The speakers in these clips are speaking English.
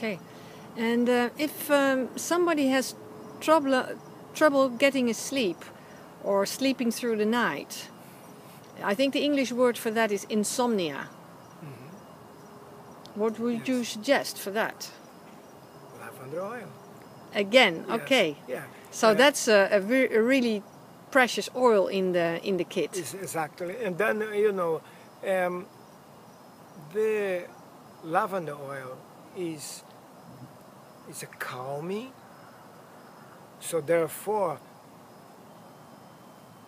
Okay, and if somebody has trouble getting asleep or sleeping through the night, I think the English word for that is insomnia. What would you suggest for that? Lavender oil. Again, Yes. Okay. Yeah. So that's a really precious oil in the kit. Exactly. And then, the lavender oil is a calming. So therefore,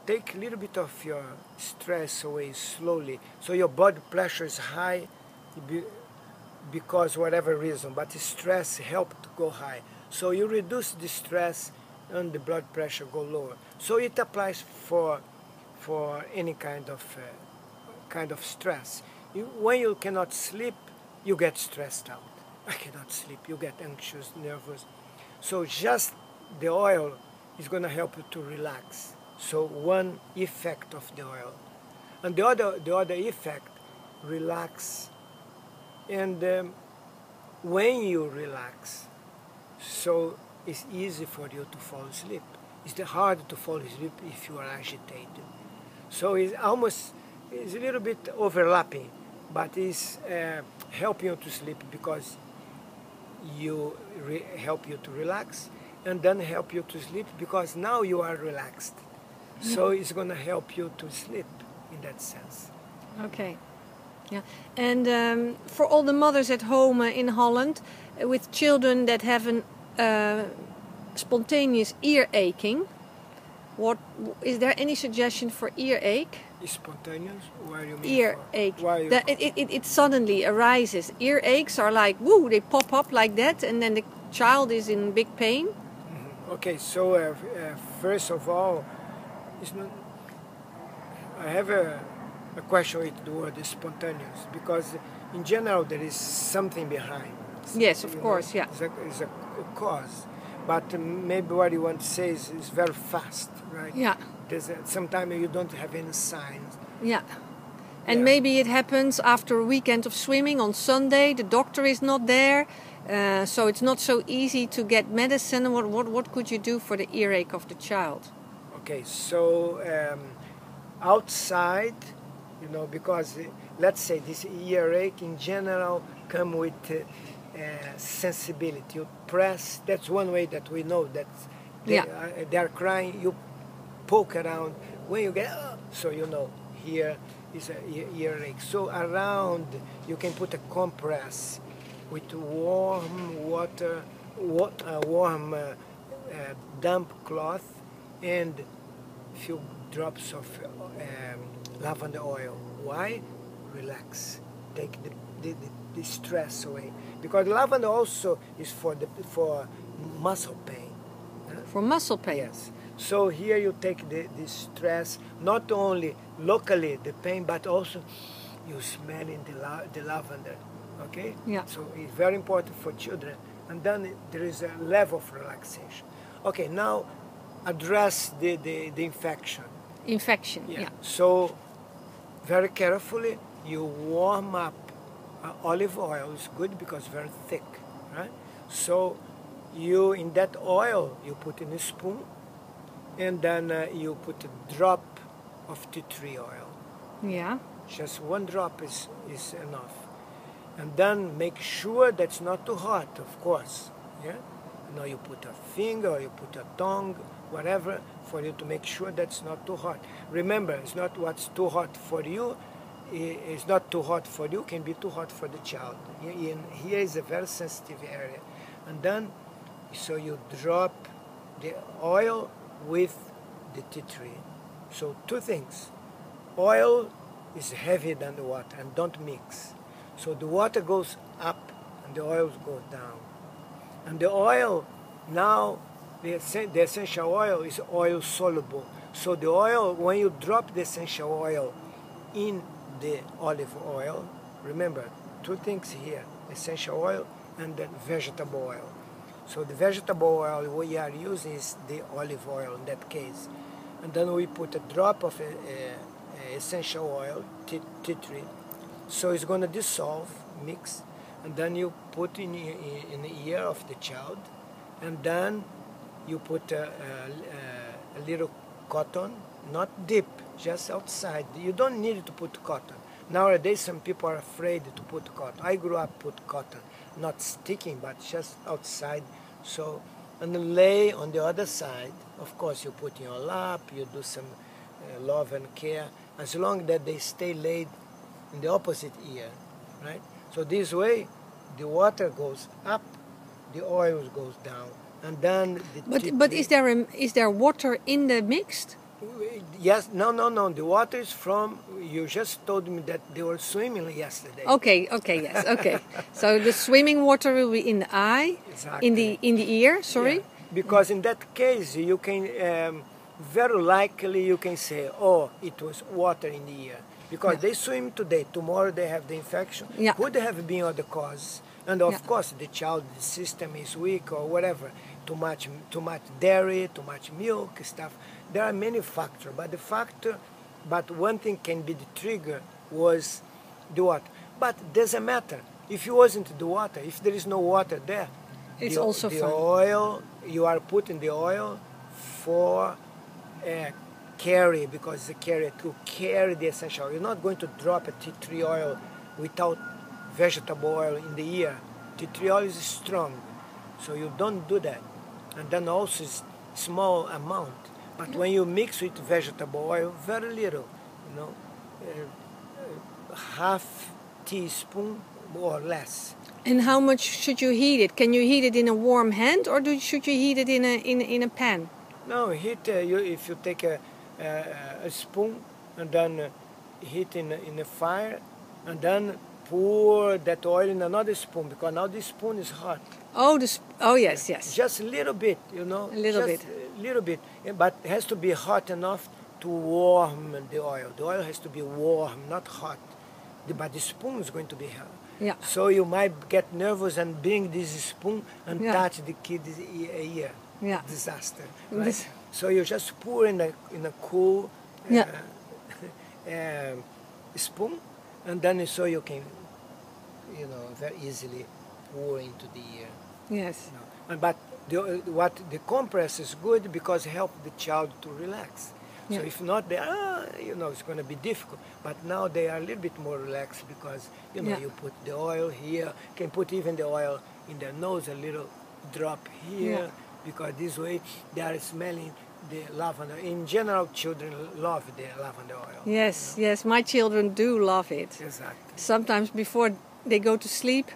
take a little bit of your stress away slowly. So your blood pressure is high because whatever reason, but the stress helped to go high. So you reduce the stress and the blood pressure go lower. So it applies for any kind of stress. When you cannot sleep, you get stressed out. I cannot sleep. You get anxious, nervous. So just the oil is going to help you to relax. So one effect of the oil, and the other effect, relax. And when you relax, so it's easy for you to fall asleep. It's hard to fall asleep if you are agitated. So it's a little bit overlapping, but it's helping you to sleep because you help you to relax, and then help you to sleep because now you are relaxed. So it's going to help you to sleep in that sense. Okay. Yeah, and for all the mothers at home in Holland with children that have an spontaneous ear aching, is there any suggestion for earache? Spontaneous? What do you mean? Earache. It suddenly arises. Earaches are like, woo, they pop up like that, and then the child is in big pain. Okay, so first of all, I have a question with the word spontaneous, because in general there is something behind. Yes, of course, yeah. It's a cause, but maybe what you want to say is very fast, right? Yeah. Sometimes you don't have any signs. Yeah. And maybe it happens after a weekend of swimming on Sunday. The doctor is not there, so it's not so easy to get medicine. What could you do for the earache of the child? Okay, so outside, because let's say this earache in general come with sensibility. You press. That's one way that we know that they are crying. You poke around when you get so here is a earache. So around you can put a compress with warm water, warm damp cloth, and a few drops of lavender oil. Why? Relax. Take the stress away, because lavender also is for muscle pain. For muscle pain. Yes. So here you take the stress, not only locally the pain, but also you smelling the lavender. Okay? Yeah. So it's very important for children. And then there is a level of relaxation. Okay, now address the infection. Infection, yeah. So very carefully you warm up. Olive oil is good because very thick, right? So in that oil you put in a spoon, and then you put a drop of tea tree oil. Yeah. Just one drop is enough. And then make sure that's not too hot, of course. Yeah? You put a finger or you put a tongue, whatever, for you to make sure that's not too hot. Remember, it's not what's too hot for you. It's not too hot for you, can be too hot for the child. Here is a very sensitive area. And then, so you drop the oil with the tea tree. So two things. Oil is heavier than the water, and don't mix. So the water goes up and the oil goes down. And the oil, now the essential oil is oil soluble. So the oil, when you drop the essential oil in the olive oil, remember two things here: essential oil and then vegetable oil. So the vegetable oil we are using is the olive oil in that case. And then we put a drop of essential oil, tea tree. So it's going to dissolve, mix. and then you put in the ear of the child, and then you put a little cotton, not deep, just outside. You don't need to put cotton. Nowadays, some people are afraid to put cotton. I grew up put cotton, not sticking, but just outside. So, and then lay on the other side. Of course, you put in your lap, you do some love and care, as long that they stay laid in the opposite ear, right? So this way, the water goes up, the oil goes down, and then the But is there water in the mixed? Yes, no. The water is from. You just told me that they were swimming yesterday. Okay, yes, okay. So the swimming water will be in the eye, Exactly. in the ear. Sorry. Yeah. Because in that case, you can very likely you can say, oh, it was water in the ear, because they swim today. Tomorrow they have the infection. Yeah. Could have been other cause, and of course the child system is weak or whatever. Too much dairy, too much milk, stuff. There are many factors, but one thing can be the trigger was the water. But doesn't matter if it wasn't the water. If there is no water there, It's also the fine. oil, you are putting the oil for carry, because the carrier to carry the essential oil. You're not going to drop a tea tree oil without vegetable oil in the ear. Tea tree oil is strong, so you don't do that. And then also it's small amount. But when you mix with vegetable oil, very little, half teaspoon or less. And how much should you heat it? Can you heat it in a warm hand, or should you heat it in a pan? No, heat. If you take a spoon and then heat in the fire, and then pour that oil in another spoon, because now this spoon is hot. Oh yes. Just a little bit, A little bit. A little bit, but it has to be hot enough to warm the oil. The oil has to be warm, not hot. But the spoon is going to be hot. Yeah. So you might get nervous and bring this spoon and touch the kid's ear. Yeah. Disaster. Right? So you just pour in a cool spoon, and then so you can, very easily pour into the ear. Yes. But the compress is good because it helps the child to relax. So if not, it's going to be difficult. But now they are a little bit more relaxed because, you put the oil here, can put even the oil in their nose, a little drop here, because this way they are smelling the lavender. In general, children love the lavender oil. Yes, my children do love it. Exactly. Sometimes before they go to sleep,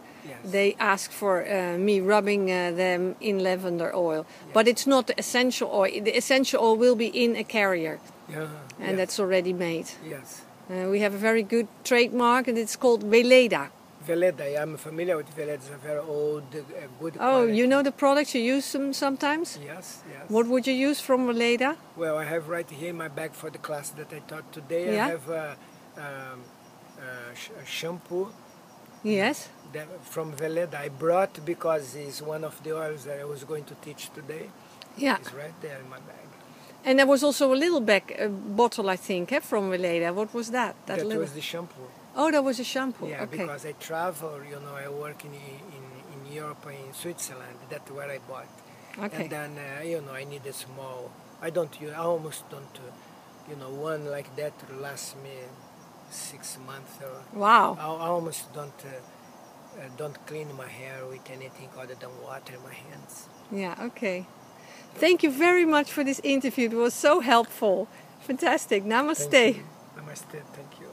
they ask for me rubbing them in lavender oil. But it's not the essential oil. The essential oil will be in a carrier. And that's already made. Yes. We have a very good trademark, and it's called Weleda. Weleda, I'm familiar with Weleda. It's a very old, good Oh, quality. you know the products? You use them sometimes? Yes. What would you use from Weleda? Well, I have right here in my bag for the class that I taught today. I have a shampoo. Yes. From Weleda. I brought because it's one of the oils that I was going to teach today. Yeah. It's right there in my bag. And there was also a little bottle, I think, from Weleda. What was that? That was the shampoo. Oh, that was a shampoo. Yeah, okay. Because I travel, I work in Europe and in Switzerland. That's where I bought. Okay. And then, I need a small. I almost don't, one like that will last me 6 months. Wow. I almost don't clean my hair with anything other than water in my hands. Yeah, okay. Thank you very much for this interview. It was so helpful. Fantastic. Namaste. Namaste. Thank you.